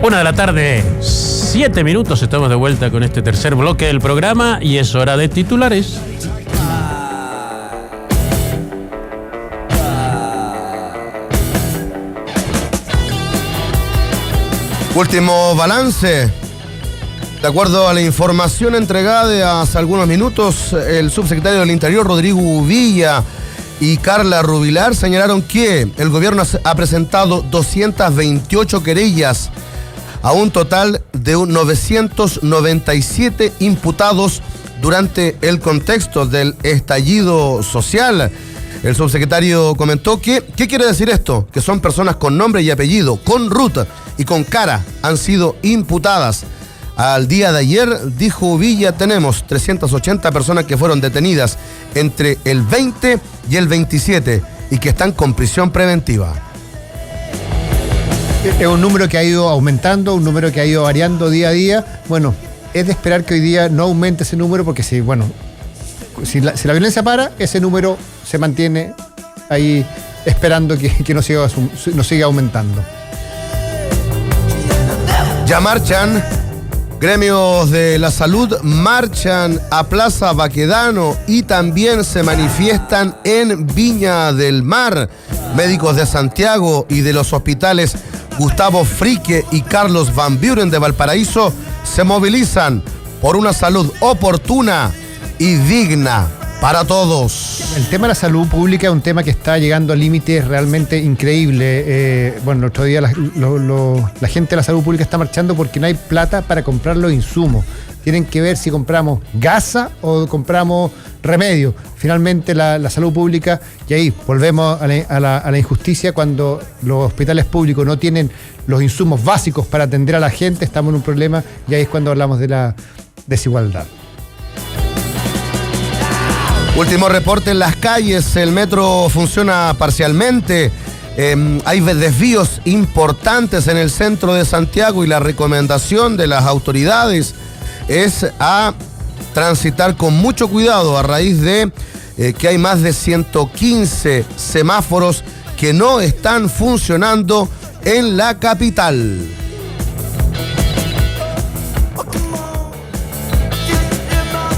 Una de la tarde, 7 minutos, estamos de vuelta con este tercer bloque del programa y es hora de titulares. Último balance. De acuerdo a la información entregada de hace algunos minutos, el subsecretario del Interior, Rodrigo Uvilla, y Carla Rubilar señalaron que el gobierno ha presentado 228 querellas a un total de 997 imputados durante el contexto del estallido social. El subsecretario comentó que, ¿qué quiere decir esto? Que son personas con nombre y apellido, con ruta y con cara, han sido imputadas. Al día de ayer, dijo Uvilla, tenemos 380 personas que fueron detenidas entre el 20 y el 27 y que están con prisión preventiva. Es un número que ha ido aumentando, un número que ha ido variando día a día. Bueno, es de esperar que hoy día no aumente ese número porque si la violencia para, ese número se mantiene ahí esperando que no siga aumentando. Ya marchan. Gremios de la salud marchan a Plaza Baquedano y también se manifiestan en Viña del Mar. Médicos de Santiago y de los hospitales Gustavo Frique y Carlos Van Buren de Valparaíso se movilizan por una salud oportuna y digna para todos. El tema de la salud pública es un tema que está llegando a límites realmente increíbles. El otro día la gente de la salud pública está marchando porque no hay plata para comprar los insumos. Tienen que ver si compramos gasa o compramos remedio. Finalmente la salud pública, y ahí volvemos a la injusticia, cuando los hospitales públicos no tienen los insumos básicos para atender a la gente, estamos en un problema, y ahí es cuando hablamos de la desigualdad. Último reporte en las calles, el metro funciona parcialmente, hay desvíos importantes en el centro de Santiago y la recomendación de las autoridades es a transitar con mucho cuidado a raíz de que hay más de 115 semáforos que no están funcionando en la capital.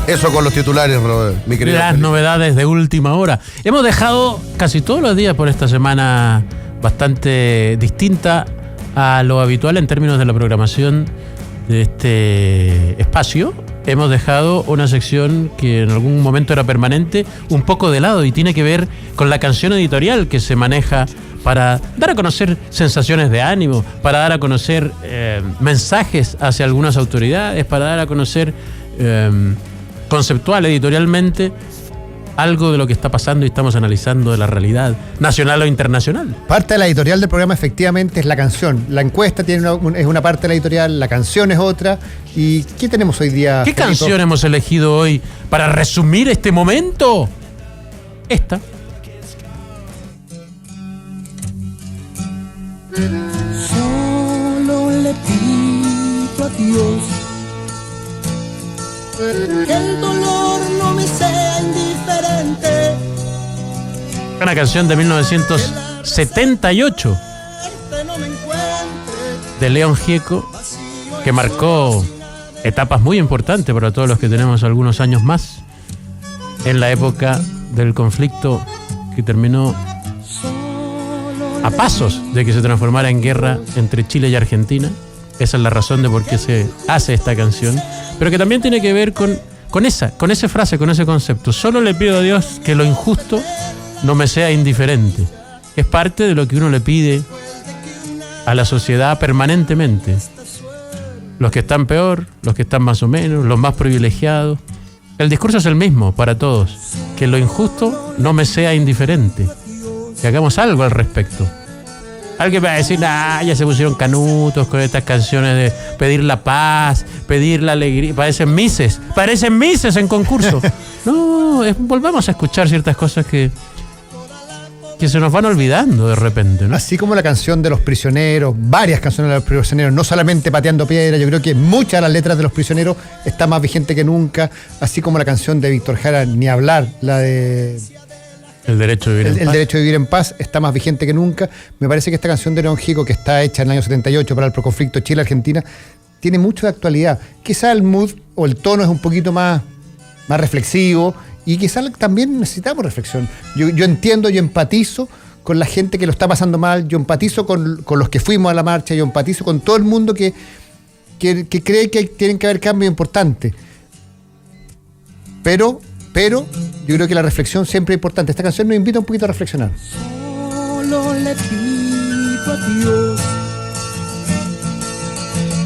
Eso con los titulares, Robert, mi querido. Las novedades de última hora. Hemos dejado casi todos los días por esta semana bastante distinta a lo habitual en términos de la programación de este espacio. Hemos dejado una sección que en algún momento era permanente un poco de lado y tiene que ver con la canción editorial que se maneja para dar a conocer sensaciones de ánimo, para dar a conocer mensajes hacia algunas autoridades, para dar a conocer conceptual, editorialmente, algo de lo que está pasando y estamos analizando de la realidad nacional o internacional. Parte de la editorial del programa efectivamente es la canción. La encuesta es una parte de la editorial, la canción es otra. ¿Y qué tenemos hoy día? ¿Qué canción hemos elegido hoy para resumir este momento? Esta. Solo le pido a Dios que el dolor no me sea indiferente. Una canción de 1978 de León Gieco, que marcó etapas muy importantes para todos los que tenemos algunos años más en la época del conflicto que terminó a pasos de que se transformara en guerra entre Chile y Argentina. Esa es la razón de por qué se hace esta canción, pero que también tiene que ver con esa frase, con ese concepto. Solo le pido a Dios que lo injusto no me sea indiferente. Es parte de lo que uno le pide a la sociedad permanentemente. Los que están peor, los que están más o menos, los más privilegiados. El discurso es el mismo para todos. Que lo injusto no me sea indiferente. Que hagamos algo al respecto. Alguien va a decir, ya se pusieron canutos con estas canciones de pedir la paz, pedir la alegría. Parecen mises en concurso. No, volvamos a escuchar ciertas cosas que se nos van olvidando de repente, ¿no? Así como la canción de los prisioneros, varias canciones de los prisioneros, no solamente Pateando Piedra, yo creo que muchas de las letras de los prisioneros están más vigentes que nunca, así como la canción de Víctor Jara, ni hablar, la de El derecho de vivir en El paz. derecho de vivir en paz está más vigente que nunca. Me parece que esta canción de León Gieco, que está hecha en el año 78 para el proconflicto Chile-Argentina, tiene mucho de actualidad. Quizá el mood o el tono es un poquito más reflexivo y quizá también necesitamos reflexión. Yo entiendo, yo empatizo con la gente que lo está pasando mal, yo empatizo con los que fuimos a la marcha, yo empatizo con todo el mundo que cree que tienen que haber cambios importantes. Pero yo creo que la reflexión siempre es importante. Esta canción nos invita un poquito a reflexionar. Solo le pido a Dios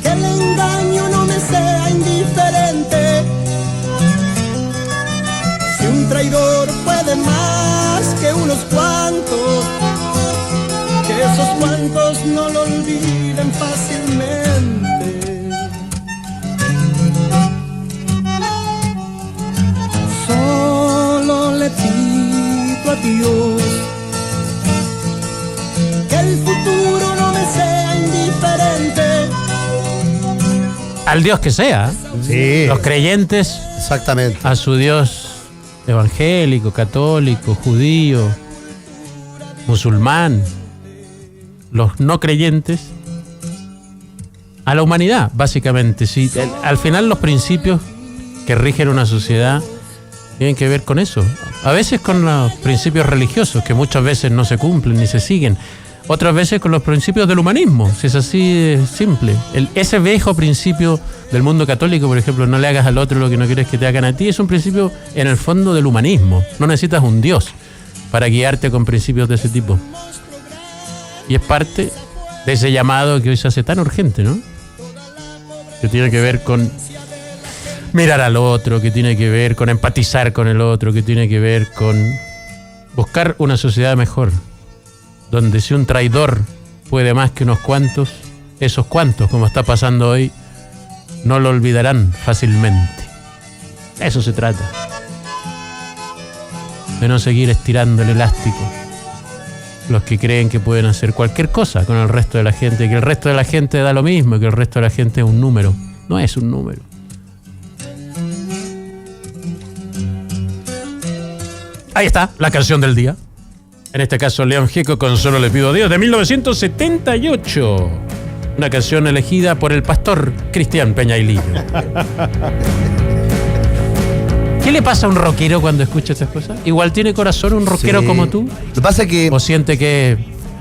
que el engaño no me sea indiferente. Si un traidor puede más que unos cuantos, que esos cuantos no lo olviden fácilmente. Solo le pido a Dios que el futuro no me sea indiferente. Al Dios que sea. Sí. Los creyentes Exactamente. a su Dios evangélico, católico, judío, musulmán. Los no creyentes a la humanidad, básicamente. Sí, al final los principios que rigen una sociedad tienen que ver con eso. A veces con los principios religiosos, que muchas veces no se cumplen ni se siguen. Otras veces con los principios del humanismo, si es así de simple. Ese viejo principio del mundo católico, por ejemplo, no le hagas al otro lo que no quieres que te hagan a ti, es un principio en el fondo del humanismo. No necesitas un Dios para guiarte con principios de ese tipo. Y es parte de ese llamado que hoy se hace tan urgente, ¿no? Que tiene que ver con mirar al otro, que tiene que ver con empatizar con el otro, que tiene que ver con buscar una sociedad mejor, donde si un traidor puede más que unos cuantos, esos cuantos, como está pasando hoy, no lo olvidarán fácilmente. De eso se trata. De no seguir estirando el elástico. Los que creen que pueden hacer cualquier cosa con el resto de la gente, que el resto de la gente da lo mismo, que el resto de la gente es un número. No es un número. Ahí está, la canción del día. En este caso, León Gieco con Solo le pido a Dios, de 1978. Una canción elegida por el pastor Cristian Peñailillo. ¿Qué le pasa a un rockero cuando escucha estas cosas? ¿Igual tiene corazón un rockero Sí. como tú? Lo que pasa es que... ¿O siente que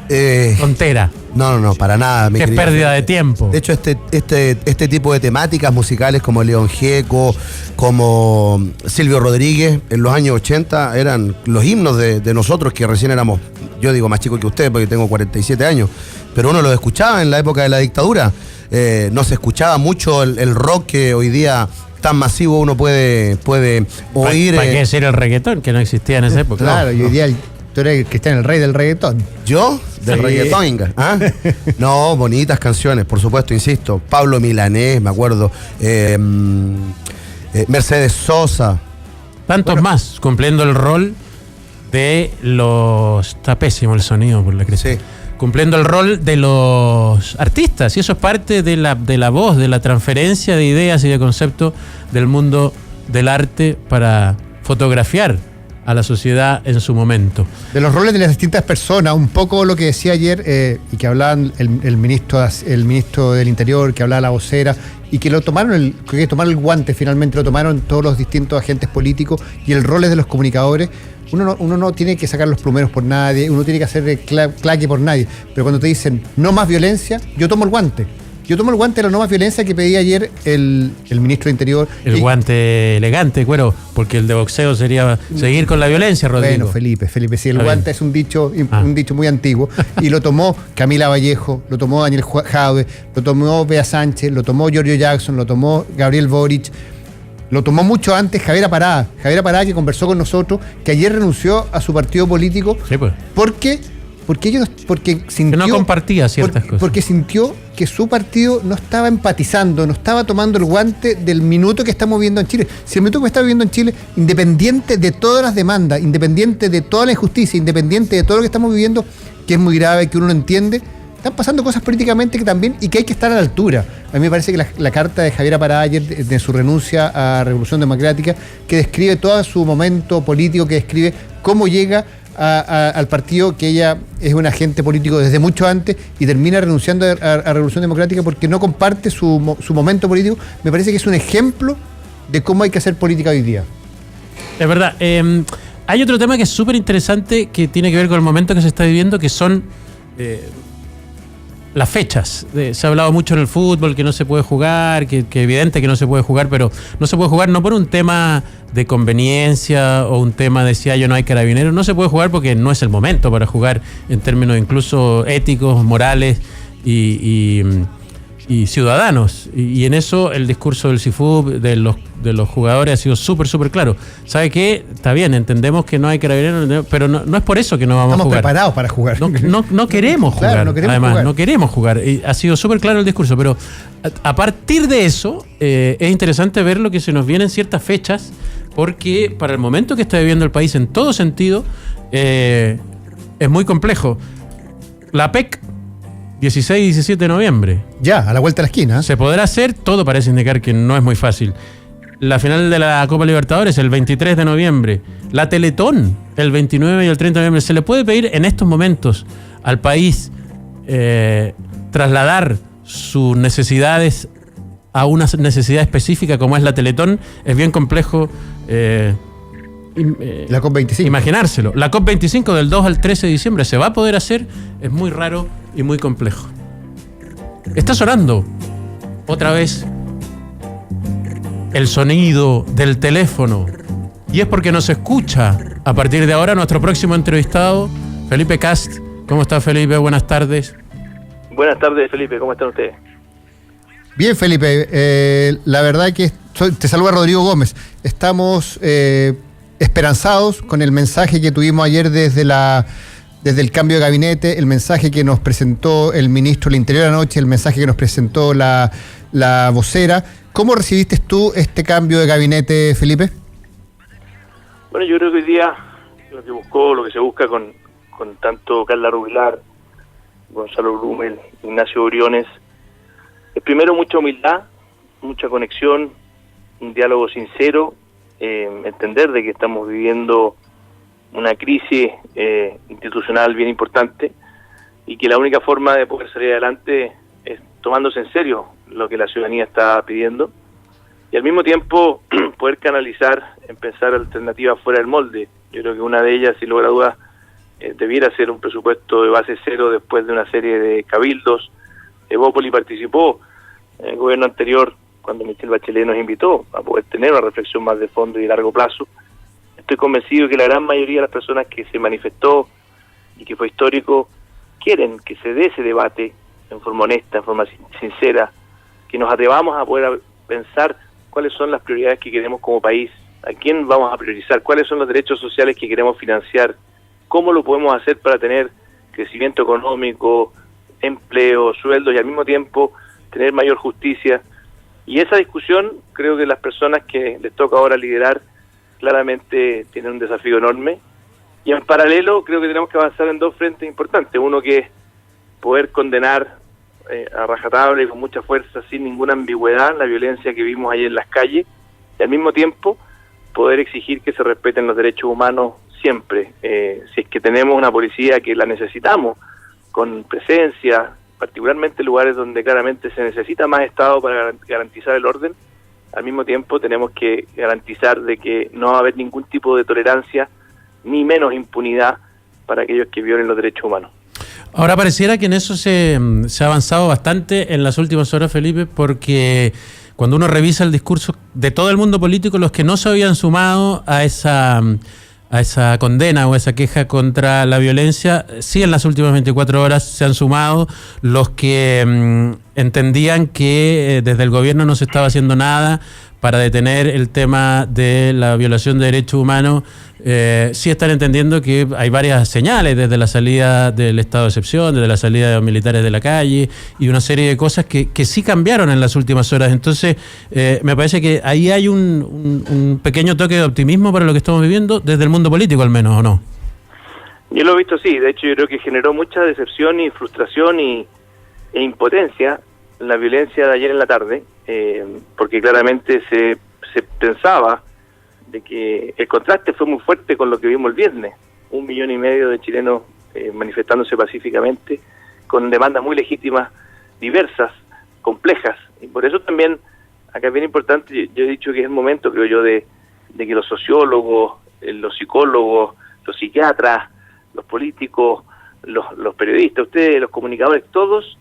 es tontera? No, para nada. mi Que es querido. pérdida de tiempo. De hecho, este tipo de temáticas musicales como León Gieco, como Silvio Rodríguez, en los años 80 eran los himnos de nosotros que recién éramos, yo digo más chicos que ustedes porque tengo 47 años, pero uno los escuchaba en la época de la dictadura. No se escuchaba mucho el rock que hoy día tan masivo uno puede oír. ¿Para qué decir el reggaetón? Que no existía en esa época. Claro, y hoy día tú eres Cristian, el rey del reggaetón. ¿Yo? Del Sí. reggaetón. ¿Ah? No, bonitas canciones, por supuesto, insisto. Pablo Milanés, me acuerdo. Mercedes Sosa. Tantos más, cumpliendo el rol de los... Está pésimo el sonido por la cresta. Sí. Cumpliendo el rol de los artistas. Y eso es parte de la voz, de la transferencia de ideas y de conceptos del mundo del arte para fotografiar a la sociedad en su momento. De los roles de las distintas personas, un poco lo que decía ayer y que hablaban el ministro del Interior, que hablaba la vocera, y que tomaron el guante, finalmente lo tomaron todos los distintos agentes políticos, y el rol es de los comunicadores. Uno no tiene que sacar los plumeros por nadie, uno tiene que hacer claque por nadie, pero cuando te dicen no más violencia, yo tomo el guante. Yo tomo el guante de la no más violencia que pedía ayer el ministro de Interior. El guante elegante, cuero, porque el de boxeo sería seguir con la violencia, Rodrigo. Bueno, Felipe, sí, el Está guante bien. es un dicho muy antiguo, y lo tomó Camila Vallejo, lo tomó Daniel Jadwe, lo tomó Bea Sánchez, lo tomó Giorgio Jackson, lo tomó Gabriel Boric, lo tomó mucho antes Javiera Parada, que conversó con nosotros, que ayer renunció a su partido político Sí, pues. porque sintió, Que no compartía ciertas cosas. Porque sintió que su partido no estaba empatizando, no estaba tomando el guante del minuto que estamos viviendo en Chile. Si el minuto que estamos viviendo en Chile, independiente de todas las demandas, independiente de toda la injusticia, independiente de todo lo que estamos viviendo, que es muy grave, que uno no entiende, están pasando cosas políticamente que también, y que hay que estar a la altura. A mí me parece que la carta de Javiera Parada ayer, de su renuncia a Revolución Democrática, que describe todo su momento político, que describe cómo llega al partido, que ella es un agente político desde mucho antes y termina renunciando a Revolución Democrática porque no comparte su momento político. Me parece que es un ejemplo de cómo hay que hacer política hoy día. Es verdad. Hay otro tema que es súper interesante que tiene que ver con el momento que se está viviendo, que son las fechas. Se ha hablado mucho en el fútbol que no se puede jugar, que evidente que no se puede jugar, pero no se puede jugar no por un tema de conveniencia o un tema de si hay o no hay carabineros. No se puede jugar porque no es el momento para jugar en términos incluso éticos, morales y ciudadanos. Y en eso el discurso del CIFUB, de los jugadores, ha sido súper claro. ¿Sabe qué? Está bien, entendemos que no hay carabineros, pero no es por eso que no vamos a jugar. Estamos preparados para jugar. No queremos jugar. Claro, no queremos Además, jugar. no queremos jugar. Y ha sido súper claro el discurso, pero a partir de eso es interesante ver lo que se nos viene en ciertas fechas, porque para el momento que está viviendo el país en todo sentido, es muy complejo. La PEC, 16 y 17 de noviembre. Ya, a la vuelta de la esquina. Se podrá hacer, todo parece indicar que no es muy fácil. La final de la Copa Libertadores, el 23 de noviembre. La Teletón, el 29 y el 30 de noviembre. ¿Se le puede pedir en estos momentos al país trasladar sus necesidades a una necesidad específica como es la Teletón? Es bien complejo La COP25. imaginárselo. La COP25 del 2 al 13 de diciembre se va a poder hacer. Es muy raro y muy complejo. Está sonando otra vez el sonido del teléfono, y es porque nos escucha a partir de ahora nuestro próximo entrevistado, Felipe Kast. ¿Cómo está, Felipe? Buenas tardes. Buenas tardes, Felipe. ¿Cómo están ustedes? Bien, Felipe. La verdad que te saluda Rodrigo Gómez. Estamos esperanzados con el mensaje que tuvimos ayer desde el cambio de gabinete, el mensaje que nos presentó el ministro del Interior anoche, el mensaje que nos presentó la vocera. ¿Cómo recibiste tú este cambio de gabinete, Felipe? Bueno, yo creo que hoy día lo que se busca con tanto Carla Rubilar, Gonzalo Blumel, Ignacio Briones, es primero mucha humildad, mucha conexión, un diálogo sincero, entender de que estamos viviendo una crisis institucional bien importante y que la única forma de poder salir adelante es tomándose en serio lo que la ciudadanía está pidiendo y al mismo tiempo poder canalizar en pensar alternativas fuera del molde. Yo creo que una de ellas, sin lugar a dudas, debiera ser un presupuesto de base cero después de una serie de cabildos. Evópoli participó en el gobierno anterior cuando Michelle Bachelet nos invitó a poder tener una reflexión más de fondo y de largo plazo. Estoy convencido que la gran mayoría de las personas que se manifestó y que fue histórico quieren que se dé ese debate en forma honesta, en forma sincera, que nos atrevamos a poder pensar cuáles son las prioridades que queremos como país, a quién vamos a priorizar, cuáles son los derechos sociales que queremos financiar, cómo lo podemos hacer para tener crecimiento económico, empleo, sueldos y al mismo tiempo tener mayor justicia. Y esa discusión creo que las personas que les toca ahora liderar claramente tienen un desafío enorme. Y en paralelo creo que tenemos que avanzar en dos frentes importantes. Uno que es poder condenar a rajatabla y con mucha fuerza, sin ninguna ambigüedad, la violencia que vimos ayer en las calles, y al mismo tiempo poder exigir que se respeten los derechos humanos siempre. Si es que tenemos una policía que la necesitamos, con presencia, particularmente en lugares donde claramente se necesita más Estado para garantizar el orden, al mismo tiempo tenemos que garantizar de que no va a haber ningún tipo de tolerancia ni menos impunidad para aquellos que violen los derechos humanos. Ahora pareciera que en eso se ha avanzado bastante en las últimas horas, Felipe, porque cuando uno revisa el discurso de todo el mundo político, los que no se habían sumado a esa condena o esa queja contra la violencia, sí en las últimas 24 horas se han sumado los que entendían que desde el gobierno no se estaba haciendo nada para detener el tema de la violación de derechos humanos. Sí están entendiendo que hay varias señales desde la salida del estado de excepción, desde la salida de los militares de la calle y una serie de cosas que sí cambiaron en las últimas horas. Entonces me parece que ahí hay un pequeño toque de optimismo para lo que estamos viviendo desde el mundo político al menos, ¿o no? Yo lo he visto así. De hecho yo creo que generó mucha decepción y frustración e impotencia la violencia de ayer en la tarde, porque claramente se pensaba de que el contraste fue muy fuerte con lo que vimos el viernes. 1,5 millones de chilenos manifestándose pacíficamente, con demandas muy legítimas, diversas, complejas. Y por eso también, acá es bien importante, yo he dicho que es el momento, creo yo, de que los sociólogos, los psicólogos, los psiquiatras, los políticos, los periodistas, ustedes, los comunicadores, todos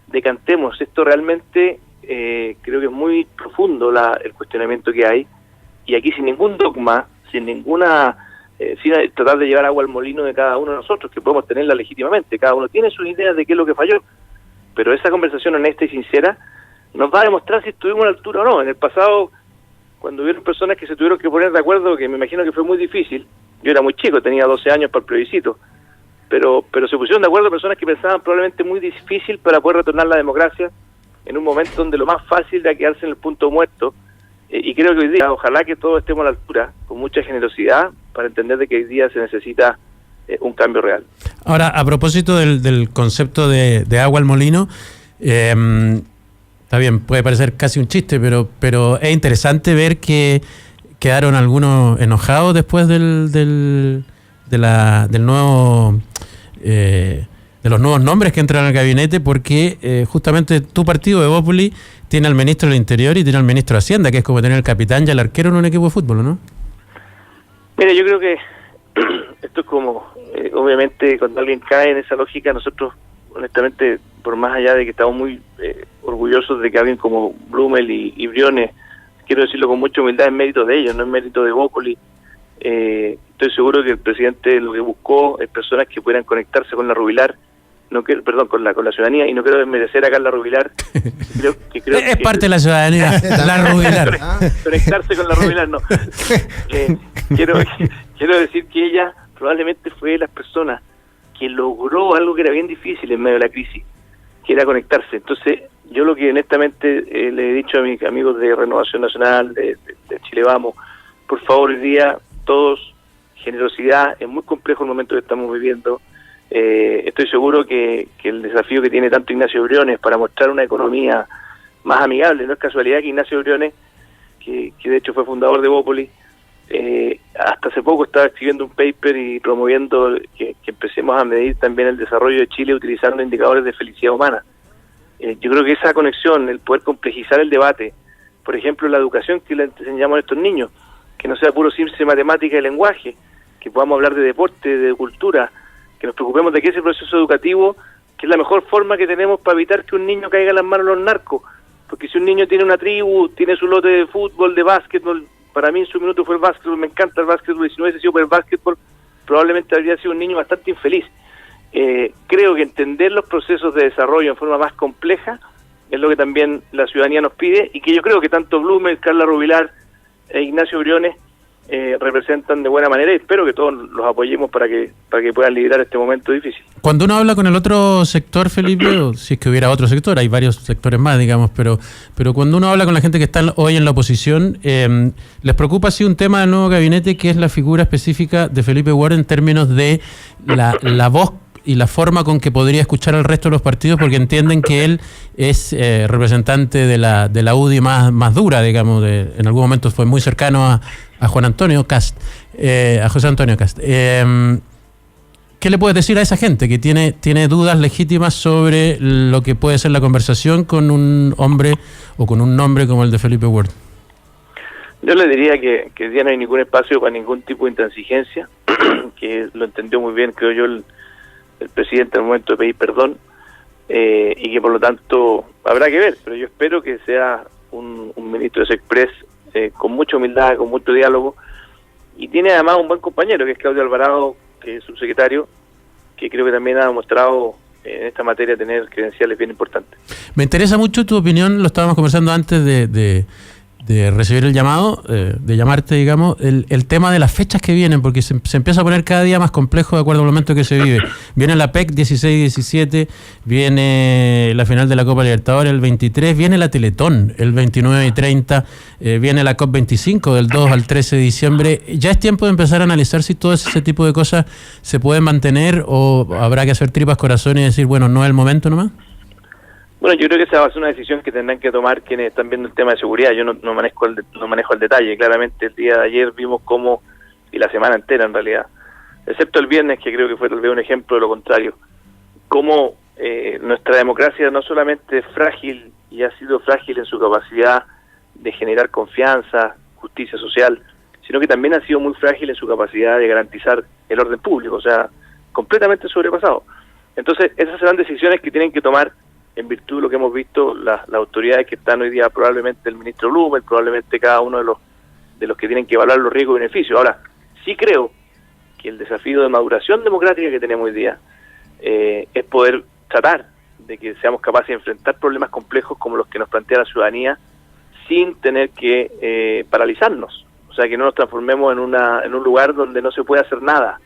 decantemos. Esto realmente creo que es muy profundo el cuestionamiento que hay, y aquí sin ningún dogma, sin tratar de llevar agua al molino de cada uno de nosotros, que podemos tenerla legítimamente, cada uno tiene sus ideas de qué es lo que falló, pero esa conversación honesta y sincera nos va a demostrar si estuvimos a la altura o no. En el pasado, cuando hubieron personas que se tuvieron que poner de acuerdo, que me imagino que fue muy difícil, yo era muy chico, tenía 12 años para el plebiscito, pero se pusieron de acuerdo personas que pensaban probablemente muy difícil para poder retornar la democracia en un momento donde lo más fácil era quedarse en el punto muerto. Y creo que hoy día, ojalá que todos estemos a la altura, con mucha generosidad, para entender de que hoy día se necesita un cambio real. Ahora, a propósito del concepto de agua al molino, está bien, puede parecer casi un chiste, pero es interesante ver que quedaron algunos enojados después del nuevo... de los nuevos nombres que entran al gabinete, porque justamente tu partido, Evópoli, tiene al ministro del Interior y tiene al ministro de Hacienda, que es como tener al capitán y al arquero en un equipo de fútbol, ¿no? Mira, yo creo que esto es como, obviamente, cuando alguien cae en esa lógica, nosotros, honestamente, por más allá de que estamos muy orgullosos de que alguien como Blumel y Briones, quiero decirlo con mucha humildad, es mérito de ellos, no es mérito de Evópoli. Estoy seguro que el presidente lo que buscó es personas que pudieran conectarse con la Rubilar, con la ciudadanía, y no quiero desmerecer a Carla Rubilar. Creo es parte de la ciudadanía, la Rubilar. Conectarse con la Rubilar, no. Quiero decir que ella probablemente fue de las personas que logró algo que era bien difícil en medio de la crisis, que era conectarse. Entonces, yo lo que honestamente le he dicho a mis amigos de Renovación Nacional, de Chile Vamos, por favor, hoy día, todos, generosidad, es muy complejo el momento que estamos viviendo. Estoy seguro que el desafío que tiene tanto Ignacio Briones para mostrar una economía más amigable, no es casualidad que Ignacio Briones, que de hecho fue fundador de Evópoli, hasta hace poco estaba escribiendo un paper y promoviendo que empecemos a medir también el desarrollo de Chile utilizando indicadores de felicidad humana. Yo creo que esa conexión, el poder complejizar el debate, por ejemplo, la educación que le enseñamos a estos niños, que no sea puro ciencia, matemática y lenguaje, que podamos hablar de deporte, de cultura, que nos preocupemos de que ese proceso educativo, que es la mejor forma que tenemos para evitar que un niño caiga en las manos de los narcos, porque si un niño tiene una tribu, tiene su lote de fútbol, de básquetbol, para mí en su minuto fue el básquetbol, me encanta el básquetbol, y si no hubiese sido por el básquetbol, probablemente habría sido un niño bastante infeliz. Creo que entender los procesos de desarrollo en forma más compleja es lo que también la ciudadanía nos pide, y que yo creo que tanto Blumel, Carla Rubilar e Ignacio Briones representan de buena manera, y espero que todos los apoyemos para que puedan liderar este momento difícil. Cuando uno habla con el otro sector, Felipe, o si es que hubiera otro sector, hay varios sectores más, digamos, pero cuando uno habla con la gente que está hoy en la oposición, les preocupa sí un tema del nuevo gabinete, que es la figura específica de Felipe Ward en términos de la voz y la forma con que podría escuchar al resto de los partidos, porque entienden que él es representante de la UDI más dura, digamos, en algún momento fue muy cercano a Juan Antonio Cast, a José Antonio Cast. ¿Qué le puedes decir a esa gente que tiene dudas legítimas sobre lo que puede ser la conversación con un hombre o con un nombre como el de Felipe Ward? Yo le diría que ya no hay ningún espacio para ningún tipo de intransigencia, que lo entendió muy bien, creo yo, el presidente al momento de pedir perdón, y que por lo tanto habrá que ver, pero yo espero que sea un ministro de Sexpress con mucha humildad, con mucho diálogo, y tiene además un buen compañero que es Claudio Alvarado, que es subsecretario, que creo que también ha demostrado en esta materia tener credenciales bien importantes. Me interesa mucho tu opinión, lo estábamos conversando antes de recibir el llamado, de llamarte, digamos, el tema de las fechas que vienen, porque se empieza a poner cada día más complejo de acuerdo al momento que se vive. Viene la PEC 16-17, viene la final de la Copa Libertadores el 23, viene la Teletón el 29 y 30, viene la COP25 del 2 al 13 de diciembre. ¿Ya es tiempo de empezar a analizar si todo ese tipo de cosas se pueden mantener o habrá que hacer tripas corazón y decir, bueno, no es el momento nomás? Bueno, yo creo que esa va a ser una decisión que tendrán que tomar quienes están viendo el tema de seguridad. Yo no manejo el detalle. Claramente el día de ayer vimos cómo, y la semana entera en realidad, excepto el viernes, que creo que fue tal vez un ejemplo de lo contrario, cómo nuestra democracia no solamente es frágil y ha sido frágil en su capacidad de generar confianza, justicia social, sino que también ha sido muy frágil en su capacidad de garantizar el orden público, o sea, completamente sobrepasado. Entonces, esas serán decisiones que tienen que tomar, en virtud de lo que hemos visto, las autoridades que están hoy día, probablemente el ministro Blumel, probablemente cada uno de los que tienen que evaluar los riesgos y beneficios. Ahora, sí creo que el desafío de maduración democrática que tenemos hoy día es poder tratar de que seamos capaces de enfrentar problemas complejos como los que nos plantea la ciudadanía sin tener que paralizarnos. O sea, que no nos transformemos en un lugar donde no se puede hacer nada,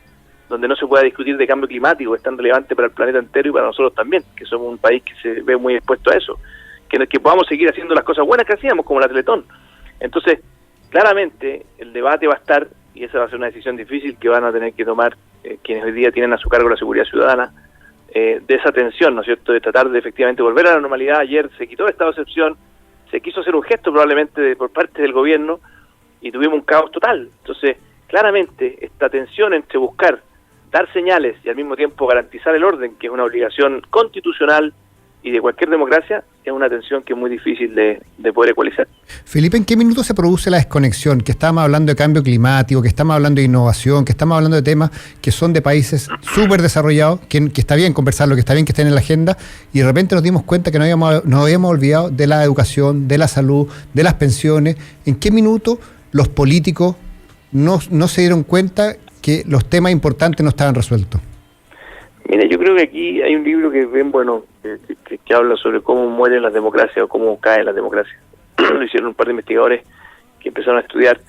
donde no se pueda discutir de cambio climático, que es tan relevante para el planeta entero y para nosotros también, que somos un país que se ve muy expuesto a eso, que podamos seguir haciendo las cosas buenas que hacíamos, como la Teletón. Entonces, claramente, el debate va a estar, y esa va a ser una decisión difícil que van a tener que tomar quienes hoy día tienen a su cargo la seguridad ciudadana, de esa tensión, ¿no es cierto?, de tratar de efectivamente volver a la normalidad. Ayer se quitó el estado de excepción, se quiso hacer un gesto probablemente por parte del gobierno y tuvimos un caos total. Entonces, claramente, esta tensión entre buscar dar señales y al mismo tiempo garantizar el orden, que es una obligación constitucional y de cualquier democracia, es una tensión que es muy difícil de poder ecualizar. Felipe, ¿en qué minuto se produce la desconexión? Que estamos hablando de cambio climático, que estamos hablando de innovación, que estamos hablando de temas que son de países súper desarrollados, que está bien conversarlo, que está bien que estén en la agenda, y de repente nos dimos cuenta que nos habíamos olvidado de la educación, de la salud, de las pensiones. ¿En qué minuto los políticos no se dieron cuenta que los temas importantes no estaban resueltos? Mira, yo creo que aquí hay un libro que es bien bueno, que habla sobre cómo mueren las democracias o cómo caen las democracias. Lo hicieron un par de investigadores que empezaron a estudiar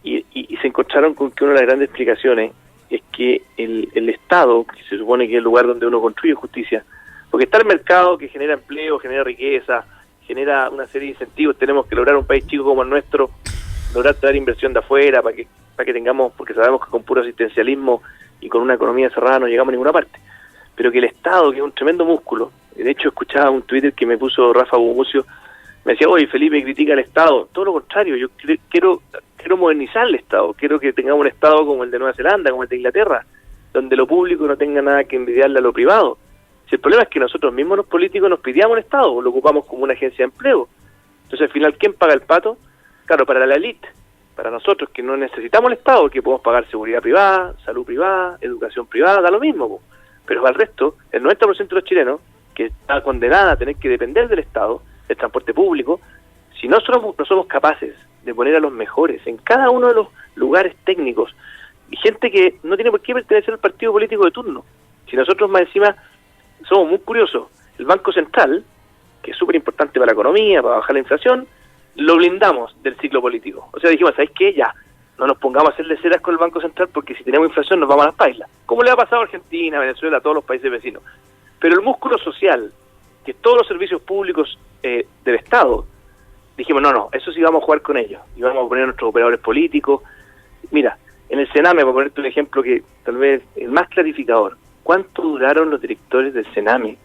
y se encontraron con que una de las grandes explicaciones es que el Estado, que se supone que es el lugar donde uno construye justicia, porque está el mercado que genera empleo, genera riqueza, genera una serie de incentivos. Tenemos que lograr un país chico como el nuestro, lograr traer inversión de afuera para que tengamos, porque sabemos que con puro asistencialismo y con una economía cerrada no llegamos a ninguna parte, pero que el Estado, que es un tremendo músculo, de hecho escuchaba un Twitter que me puso Rafa Bumucio, me decía, oye, Felipe critica al Estado. Todo lo contrario, yo quiero modernizar el Estado, quiero que tengamos un Estado como el de Nueva Zelanda, como el de Inglaterra, donde lo público no tenga nada que envidiarle a lo privado. Si el problema es que nosotros mismos los políticos nos pidíamos el Estado, lo ocupamos como una agencia de empleo. Entonces al final, ¿quién paga el pato? Claro, para la élite. Para nosotros que no necesitamos el Estado, que podemos pagar seguridad privada, salud privada, educación privada, da lo mismo. Pero para el resto, el 90% de los chilenos, que está condenada a tener que depender del Estado, del transporte público, si no somos capaces de poner a los mejores en cada uno de los lugares técnicos, y gente que no tiene por qué pertenecer al partido político de turno, si nosotros más encima somos muy curiosos, el Banco Central, que es súper importante para la economía, para bajar la inflación, lo blindamos del ciclo político. O sea, dijimos, ¿sabes qué? Ya, no nos pongamos a hacerle ceras con el Banco Central porque si tenemos inflación nos vamos a las pailas. Como le ha pasado a Argentina, a Venezuela, a todos los países vecinos. Pero el músculo social, que es todos los servicios públicos del Estado, dijimos, no, eso sí vamos a jugar con ellos. Y vamos a poner a nuestros operadores políticos. Mira, en el Sename, para ponerte un ejemplo que tal vez el más clarificador, ¿cuánto duraron los directores del Sename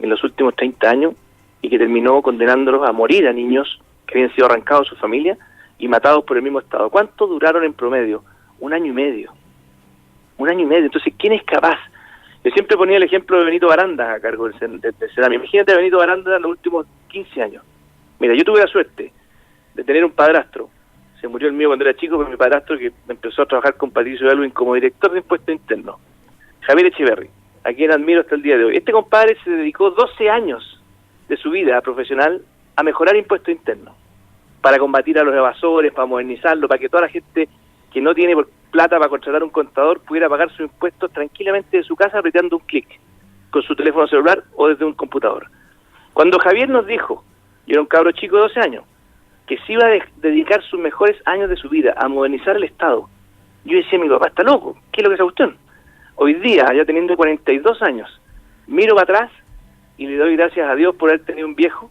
en los últimos 30 años y que terminó condenándolos a morir a niños que habían sido arrancados de su familia y matados por el mismo Estado? ¿Cuánto duraron en promedio? 1 año y medio. 1 año y medio. Entonces, ¿quién es capaz? Yo siempre ponía el ejemplo de Benito Baranda a cargo del Sename. Imagínate a Benito Baranda en los últimos 15 años. Mira, yo tuve la suerte de tener un padrastro. Se murió el mío cuando era chico, pero mi padrastro que empezó a trabajar con Patricio Elwin como director de impuestos internos. Javier Echeverry, a quien admiro hasta el día de hoy. Este compadre se dedicó 12 años de su vida profesional a mejorar impuestos internos, para combatir a los evasores, para modernizarlo, para que toda la gente que no tiene plata para contratar un contador pudiera pagar sus impuestos tranquilamente de su casa apretando un clic, con su teléfono celular o desde un computador. Cuando Javier nos dijo, yo era un cabro chico de 12 años, que se iba a dedicar sus mejores años de su vida a modernizar el Estado, yo decía, mi papá está loco, ¿qué es lo que es esa cuestión? Hoy día, ya teniendo 42 años, miro para atrás y le doy gracias a Dios por haber tenido un viejo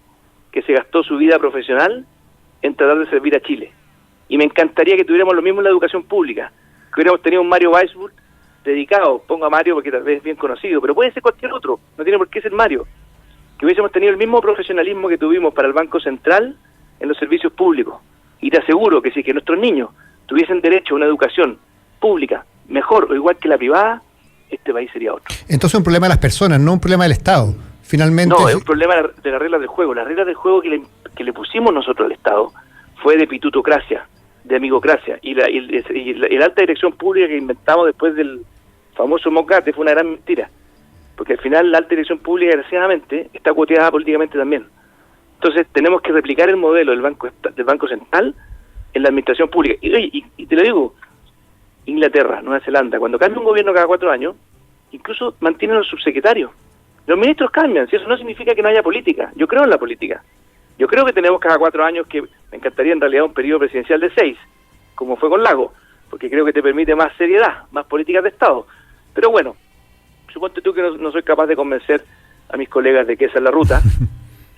que se gastó su vida profesional en tratar de servir a Chile. Y me encantaría que tuviéramos lo mismo en la educación pública, que hubiéramos tenido un Mario Weisburg dedicado, pongo a Mario porque tal vez es bien conocido, pero puede ser cualquier otro, no tiene por qué ser Mario, que hubiésemos tenido el mismo profesionalismo que tuvimos para el Banco Central en los servicios públicos. Y te aseguro que si que nuestros niños tuviesen derecho a una educación pública, mejor o igual que la privada, este país sería otro. Entonces es un problema de las personas, no un problema del Estado. Finalmente. No, es un problema de las reglas del juego. Las reglas del juego que le pusimos nosotros al Estado fue de pitutocracia, de amigocracia. Y la alta dirección pública que inventamos después del famoso Mocate fue una gran mentira. Porque al final la alta dirección pública, desgraciadamente, está cuoteada políticamente también. Entonces tenemos que replicar el modelo del Banco Central en la administración pública. Y te lo digo, Inglaterra, Nueva Zelanda, cuando cambia un gobierno cada 4 años, incluso mantienen los subsecretarios. Los ministros cambian, si eso no significa que no haya política. Yo creo en la política. Yo creo que tenemos cada 4 años, que me encantaría en realidad un periodo presidencial de 6, como fue con Lago, porque creo que te permite más seriedad, más políticas de Estado. Pero bueno, suponte tú que no soy capaz de convencer a mis colegas de que esa es la ruta.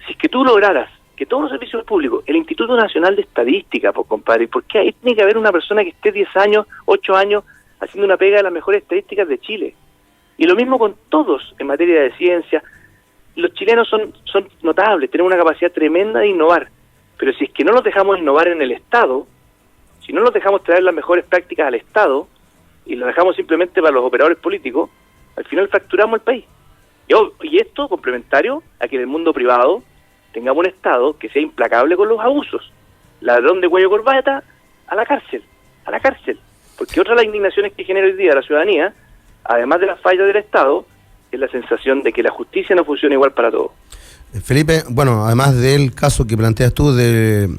Si es que tú lograras que todos los servicios públicos, el Instituto Nacional de Estadística, pues compadre, porque ahí tiene que haber una persona que esté 10 años, 8 años, haciendo una pega de las mejores estadísticas de Chile. Y lo mismo con todos en materia de ciencia. Los chilenos son notables, tienen una capacidad tremenda de innovar, pero si es que no los dejamos innovar en el Estado, si no los dejamos traer las mejores prácticas al Estado y los dejamos simplemente para los operadores políticos, al final fracturamos el país. Y esto complementario a que en el mundo privado tengamos un Estado que sea implacable con los abusos. Ladrón de cuello corbata, a la cárcel. Porque otra de las indignaciones que genera hoy día la ciudadanía, además de las fallas del Estado, es la sensación de que la justicia no funciona igual para todos. Felipe, bueno, además del caso que planteas tú de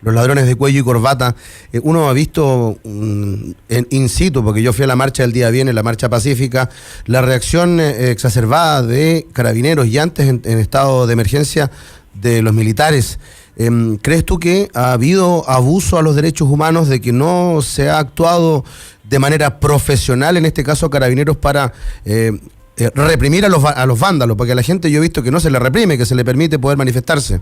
los ladrones de cuello y corbata, uno ha visto in situ, porque yo fui a la marcha del día viernes, la marcha pacífica, la reacción exacerbada de carabineros y antes en estado de emergencia de los militares. ¿Crees tú que ha habido abuso a los derechos humanos, de que no se ha actuado de manera profesional, en este caso carabineros, para reprimir a los vándalos? Porque a la gente yo he visto que no se le reprime, que se le permite poder manifestarse.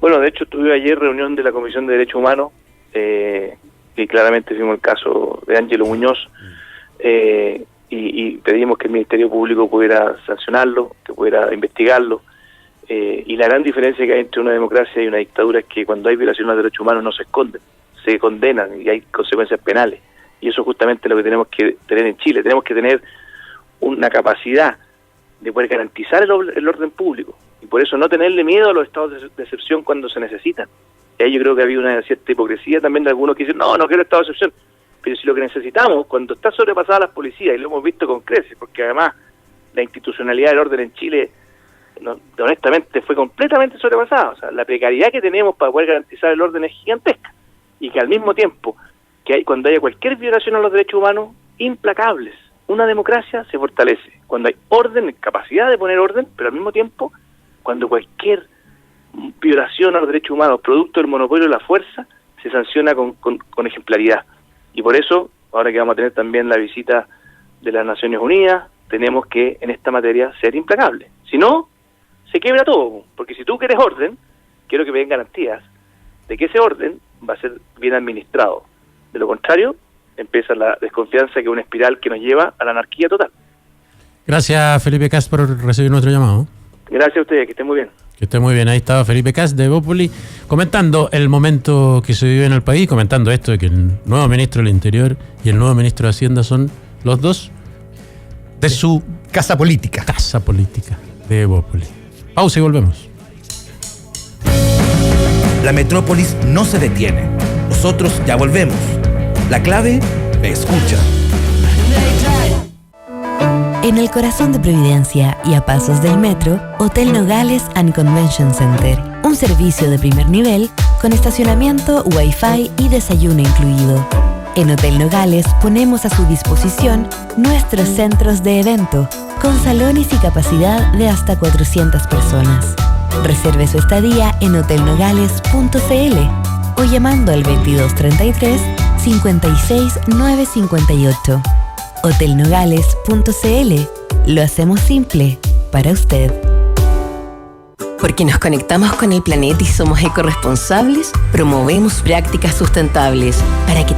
Bueno, de hecho tuve ayer reunión de la Comisión de Derechos Humanos, y claramente vimos el caso de Ángelo Muñoz, y pedimos que el Ministerio Público pudiera sancionarlo, que pudiera investigarlo, y la gran diferencia que hay entre una democracia y una dictadura es que cuando hay violaciones a los derechos humanos no se esconden, se condenan y hay consecuencias penales, y eso es justamente lo que tenemos que tener en Chile. Tenemos que tener una capacidad de poder garantizar el orden público, y por eso no tenerle miedo a los estados de excepción cuando se necesitan. Y ahí yo creo que había una cierta hipocresía también de algunos que dicen, no quiero estado de excepción, pero si lo que necesitamos, cuando está sobrepasada las policías, y lo hemos visto con creces, porque además la institucionalidad del orden en Chile, honestamente, fue completamente sobrepasada. O sea, la precariedad que tenemos para poder garantizar el orden es gigantesca, y que al mismo tiempo, cuando haya cualquier violación a los derechos humanos, implacables. Una democracia se fortalece cuando hay orden, capacidad de poner orden, pero al mismo tiempo, cuando cualquier violación a los derechos humanos, producto del monopolio de la fuerza, se sanciona con ejemplaridad. Y por eso, ahora que vamos a tener también la visita de las Naciones Unidas, tenemos que, en esta materia, ser implacables. Si no, se quiebra todo, porque si tú quieres orden, quiero que me den garantías de que ese orden va a ser bien administrado. De lo contrario, empieza la desconfianza, que es una espiral que nos lleva a la anarquía total. Gracias, Felipe Kast, por recibir nuestro llamado. Gracias a ustedes, que estén muy bien. Que esté muy bien. Ahí estaba Felipe Kast de Evópolis comentando el momento que se vive en el país, comentando esto de que el nuevo ministro del Interior y el nuevo ministro de Hacienda son los dos de su casa política de Evópolis. Pausa y volvemos. La metrópolis no se detiene. Nosotros ya volvemos. La clave, escucha. En el corazón de Providencia y a pasos del metro, Hotel Nogales and Convention Center. Un servicio de primer nivel con estacionamiento, wifi y desayuno incluido. En Hotel Nogales ponemos a su disposición nuestros centros de evento con salones y capacidad de hasta 400 personas. Reserve su estadía en hotelnogales.cl o llamando al 2233 56 958. Hotelnogales.cl. Lo hacemos simple para usted. Porque nos conectamos con el planeta y somos ecorresponsables, promovemos prácticas sustentables para que